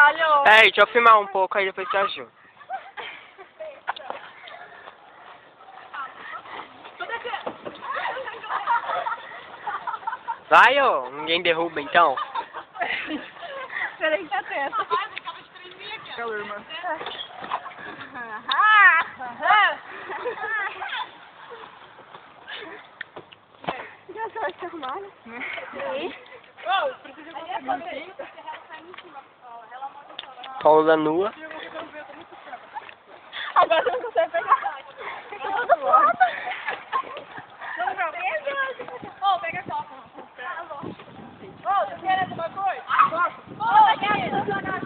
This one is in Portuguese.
Falhou. Peraí, deixa eu filmar um pouco aí depois te ajudo. Vai, ô. Ninguém derruba, então. Peraí que tá tenso. Calor, mano. Já só se arrumaram? Paula nua. Agora você não consegue pegar. Tô toda foda. Ô, pega a copa. Ô, você quer alguma coisa? Ô, pega a